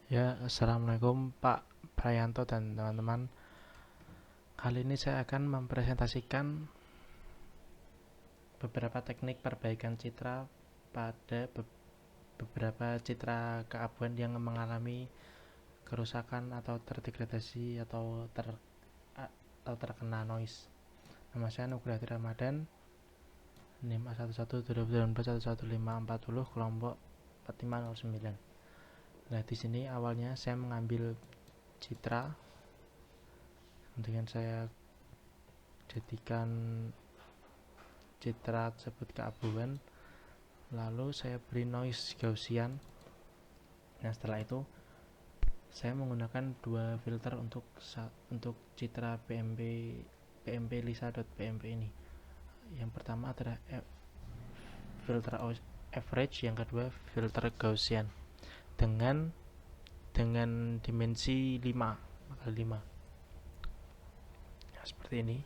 Ya, assalamualaikum Pak Prayanto dan teman-teman. Kali ini saya akan mempresentasikan beberapa teknik perbaikan citra pada beberapa citra keabuan yang mengalami kerusakan atau terdegradasi atau terkena noise. Nama saya Nugrahati Ramadan, NIM A11 2019 kelompok 4509. Nah, di sini awalnya saya mengambil citra, kemudian saya jadikan citra tersebut keabuan, lalu saya beri noise Gaussian. Nah, setelah itu saya menggunakan dua filter untuk citra PMP lisa.pmp ini. Yang pertama adalah filter average, yang kedua filter Gaussian dengan dimensi 5x5. Nah, seperti ini.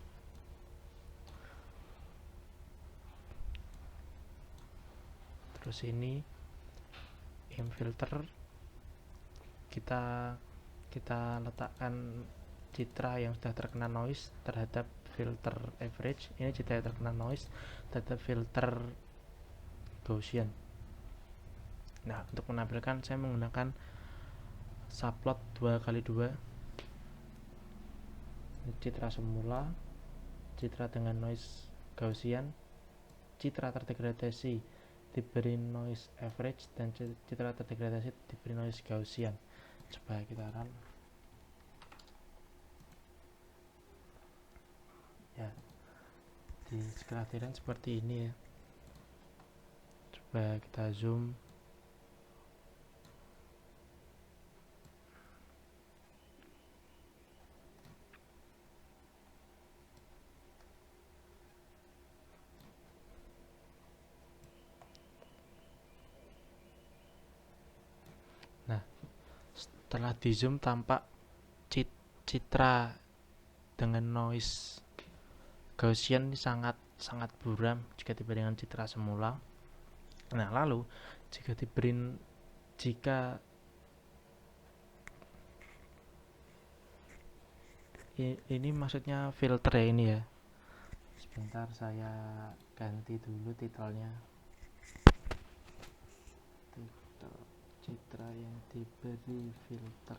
Terus ini filter, kita letakkan citra yang sudah terkena noise terhadap filter average. Ini citra yang terkena noise terhadap filter Gaussian. Nah, untuk menampilkan saya menggunakan subplot 2x2, citra semula, citra dengan noise Gaussian, citra terdegradasi diberi noise average, dan citra terdegradasi diberi noise Gaussian. Coba kita run. Ya, di sekalian seperti ini ya. Coba kita zoom. Nah, setelah di zoom tampak citra dengan noise Gaussian ini sangat buram jika dibandingkan citra semula. Nah, lalu jika ini maksudnya filter ya, ini ya. Sebentar, saya ganti dulu titelnya. Titel citra yang diberi filter.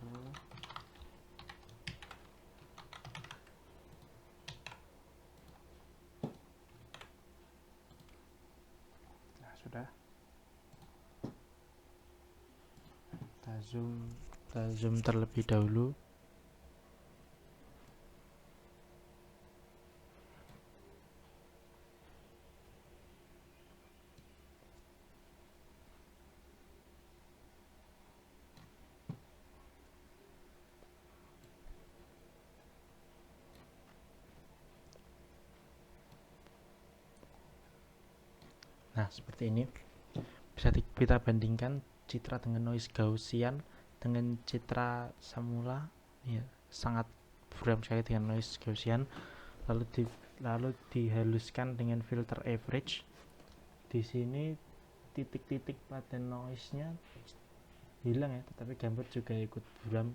Nah, sudah. Kita zoom terlebih dahulu. Nah, seperti ini. Bisa kita bandingkan citra dengan noise Gaussian dengan citra semula ya, sangat buram sekali dengan noise Gaussian. Lalu dihaluskan dengan filter average. Di sini titik-titik pada noise-nya hilang ya, tetapi gambar juga ikut buram.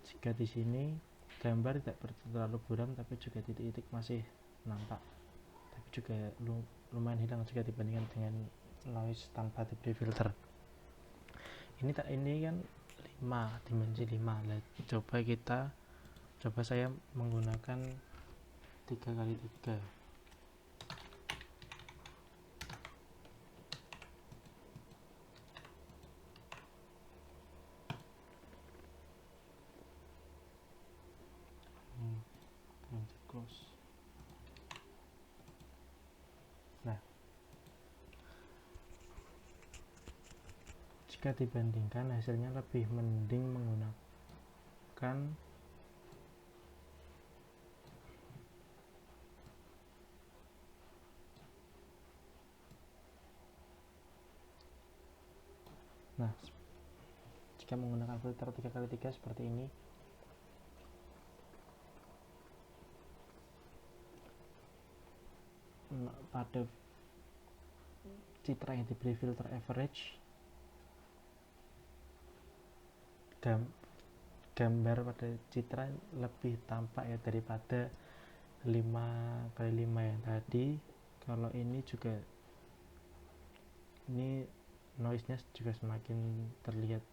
Jika di sini gambar tidak terlalu buram, tapi juga titik-titik masih nampak, tapi juga lumayan hilang jika dibandingkan dengan noise tanpa diberi filter. Ini kan 5 dimensi 5. Nah, coba saya menggunakan 3x3. Close. Nah, jika dibandingkan hasilnya lebih mending menggunakan jika menggunakan filter 3x3 seperti ini. Pada citra yang diberi filter average, gambar pada citra lebih tampak ya daripada 5x5 yang tadi. Kalau ini juga, ini noise nya juga semakin terlihat.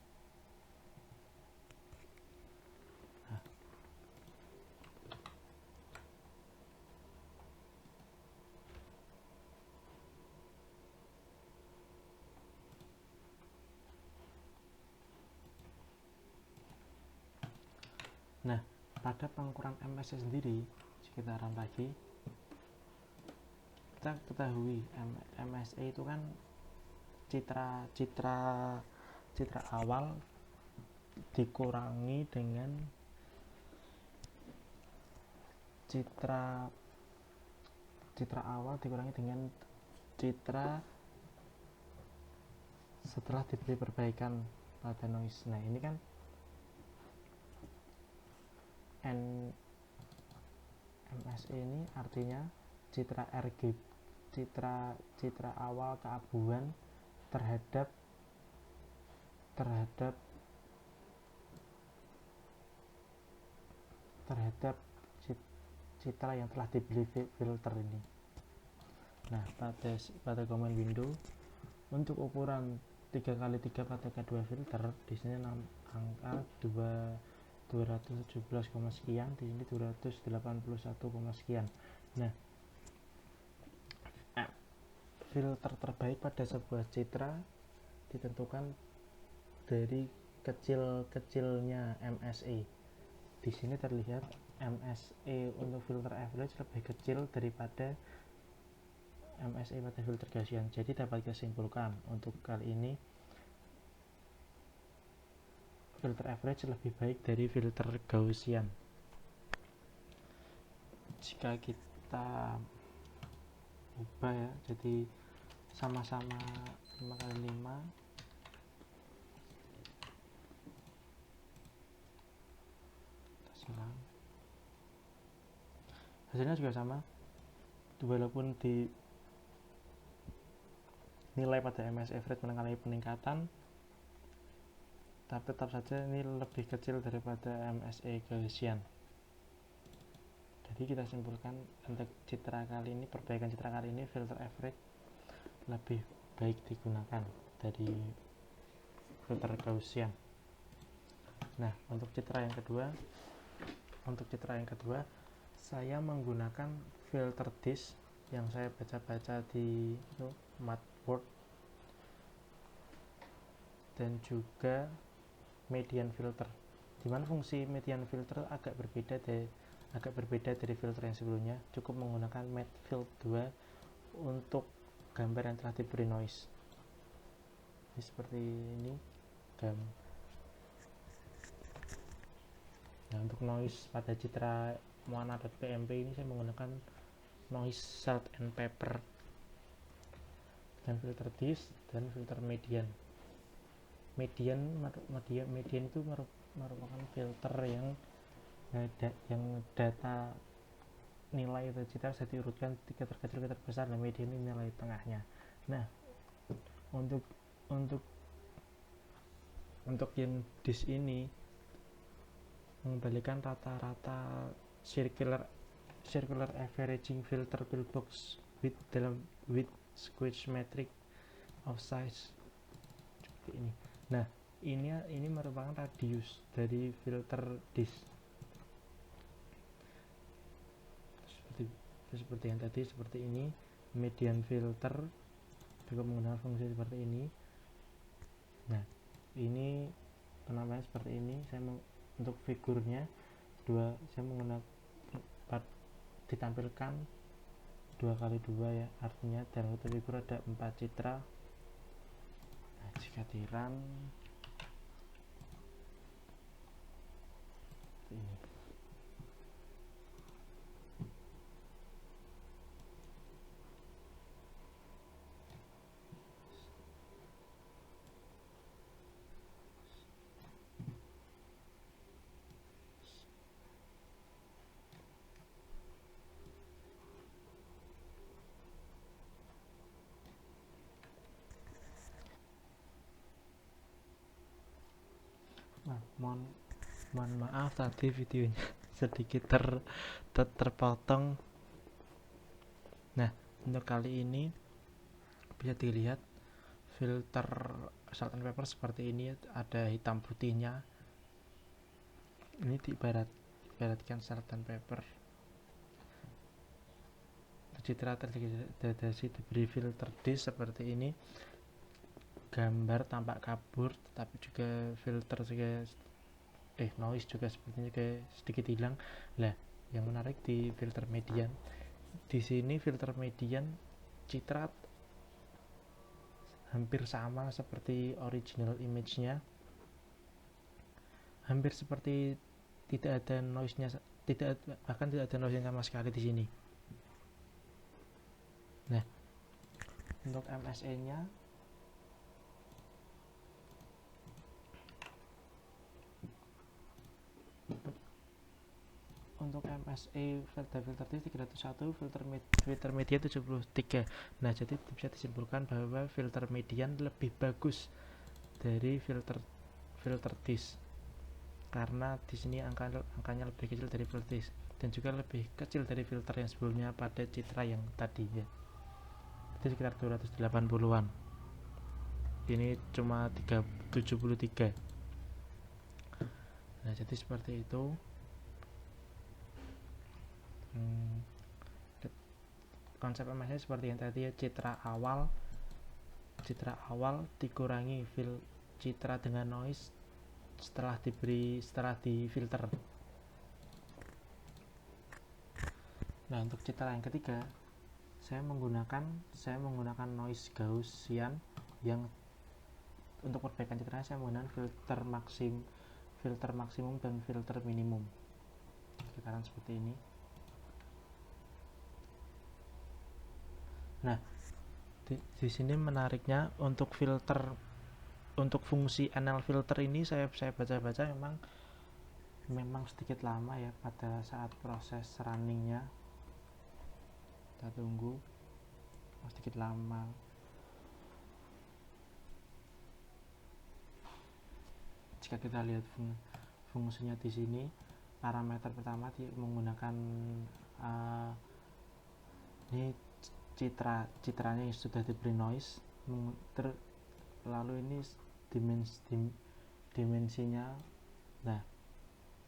Nah, pada pengukuran MSE sendiri, sekitaran lagi, kita ketahui MSE itu kan citra awal dikurangi dengan citra setelah diberi perbaikan pada noise. Nah, ini kan MSE ini artinya citra RGB, citra awal keabuan terhadap citra yang telah dibeli filter ini. Nah, pada command window untuk ukuran 3x3 pada K2 filter, di sini angka 217, sekian, di sini 281, sekian. Nah, filter terbaik pada sebuah citra ditentukan dari kecilnya MSE. Di sini terlihat MSE untuk filter average lebih kecil daripada MSE pada filter Gaussian. Jadi dapat kita simpulkan untuk kali ini filter average lebih baik dari filter Gaussian. Jika kita ubah ya, jadi sama-sama 5x5, hasilnya juga sama, walaupun di nilai pada MS average mengalami peningkatan, tapi tetap saja ini lebih kecil daripada MSE Gaussian. Jadi kita simpulkan untuk perbaikan citra kali ini filter average lebih baik digunakan dari filter Gaussian. Nah, untuk citra yang kedua saya menggunakan filter disk yang saya baca-baca di Matboard, dan juga median filter, dimana fungsi median filter agak berbeda dari filter yang sebelumnya. Cukup menggunakan matfill 2 untuk gambar yang telah diberi noise. Ini seperti ini Nah, untuk noise pada citra moana.pmp ini saya menggunakan noise salt and pepper dan filter disk dan filter median. Median itu merupakan filter yang data nilai citra saya diurutkan terkecil ke terbesar, dan median ini nilai tengahnya. Nah, untuk yang disk ini mengembalikan rata-rata circular averaging filter pillbox with squeeze metric of size seperti ini. Nah, ini merupakan radius dari filter disk seperti yang tadi, seperti ini. Median filter juga menggunakan fungsi seperti ini. Nah, ini penampakannya seperti ini. Untuk figurnya saya menggunakan ditampilkan 2x2 ya, artinya dalam satu figur ada 4 citra. Nah, jika dirun ini, mohon mohon maaf tadi videonya sedikit terpotong. Nah, untuk kali ini bisa dilihat filter salt and pepper seperti ini, ada hitam putihnya. Ini diibaratkan salt and pepper. Citra terdegradasi diberi filter disk seperti ini, gambar tampak kabur, tetapi juga filter juga noise juga sepertinya juga sedikit hilang. Lah, yang menarik di filter median, di sini filter median citra hampir sama seperti original image-nya, hampir seperti tidak ada noise-nya, bahkan tidak ada noise sama sekali di sini. Nah, untuk MSE-nya untuk MSE filter 301, filter median 73. Nah, jadi bisa disimpulkan bahwa filter median lebih bagus dari filter disk, karena di sini angkanya lebih kecil dari filter disk dan juga lebih kecil dari filter yang sebelumnya pada citra yang tadi ya. Itu sekitar 280-an. Ini cuma 73. Nah, jadi seperti itu. Konsep MSE seperti yang tadi ya, citra awal dikurangi citra dengan noise setelah di filter. Nah, untuk citra yang ketiga saya menggunakan noise Gaussian, yang untuk perbaikan citranya saya menggunakan filter maksimum dan filter minimum sekitaran seperti ini. Nah, di sini menariknya untuk fungsi NL filter ini saya baca-baca memang sedikit lama ya pada saat proses runningnya. Kita tunggu sedikit lama. Jika kita lihat fungsinya di sini, parameter pertama menggunakan ini citranya yang sudah diberi noise, lalu ini dimensinya. Nah,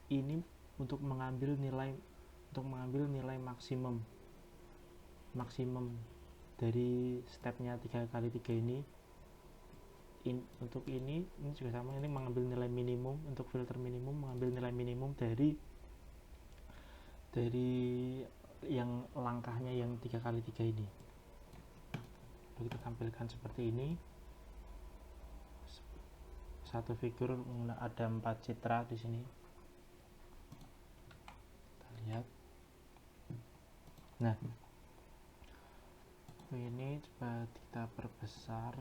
ini untuk mengambil nilai maksimum dari stepnya 3x3 ini. Untuk ini juga sama, ini mengambil nilai minimum. Untuk filter minimum mengambil nilai minimum dari yang langkahnya yang 3x3 ini. Lalu kita tampilkan seperti ini, satu figur ada 4 citra di sini. Kita lihat. Nah, ini coba kita perbesar.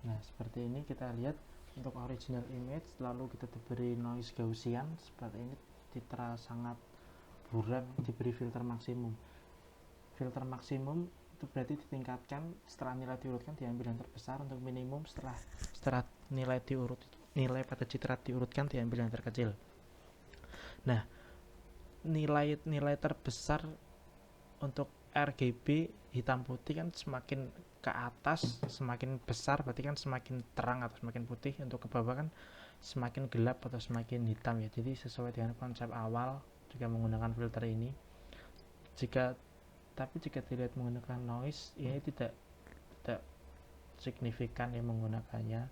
Nah, seperti ini kita lihat untuk original image, lalu kita diberi noise Gaussian seperti ini, citra sangat buram, diberi filter maksimum. Filter maksimum itu berarti ditingkatkan, setelah nilai diurutkan diambil yang terbesar. Untuk minimum setelah nilai pada citra diurutkan diambil yang terkecil. Nah, nilai terbesar untuk RGB hitam putih kan semakin ke atas semakin besar, berarti kan semakin terang atau semakin putih. Untuk ke bawah kan semakin gelap atau semakin hitam ya. Jadi sesuai dengan konsep awal jika menggunakan filter ini. Tapi jika dilihat menggunakan noise, ini tidak signifikan ya menggunakannya.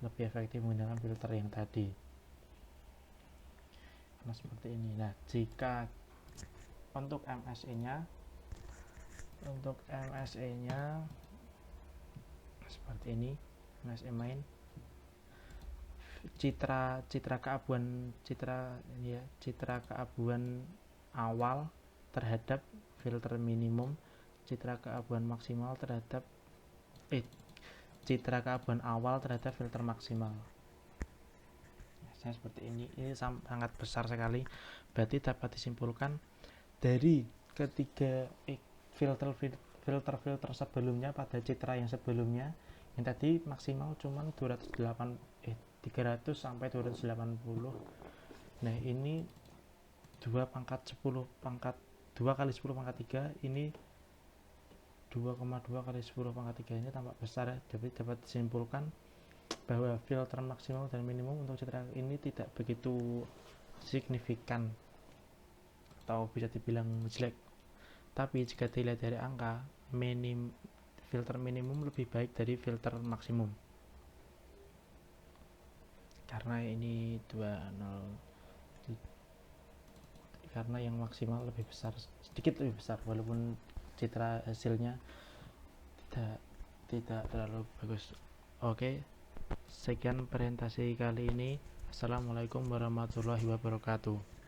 Lebih efektif menggunakan filter yang tadi. Nah, seperti ini. Nah, jika untuk MSE-nya seperti ini, MSE main, citra keabuan awal terhadap filter minimum, citra keabuan awal terhadap filter maksimal. prosesnya seperti ini sangat besar sekali. Berarti dapat disimpulkan dari ketiga filter sebelumnya pada citra yang sebelumnya, yang tadi maksimal cuman 300 sampai 280. Nah ini 2 kali 10 pangkat 3, ini 2,2 kali 10 pangkat 3 ini tampak besar ya. Jadi dapat disimpulkan bahwa filter maksimum dan minimum untuk citra ini tidak begitu signifikan atau bisa dibilang jelek. Tapi jika dilihat dari angka, filter minimum lebih baik dari filter maksimum. Karena ini 20, karena yang maksimal lebih besar, sedikit lebih besar, walaupun citra hasilnya tidak terlalu bagus. Oke, sekian presentasi kali ini. Assalamualaikum warahmatullahi wabarakatuh.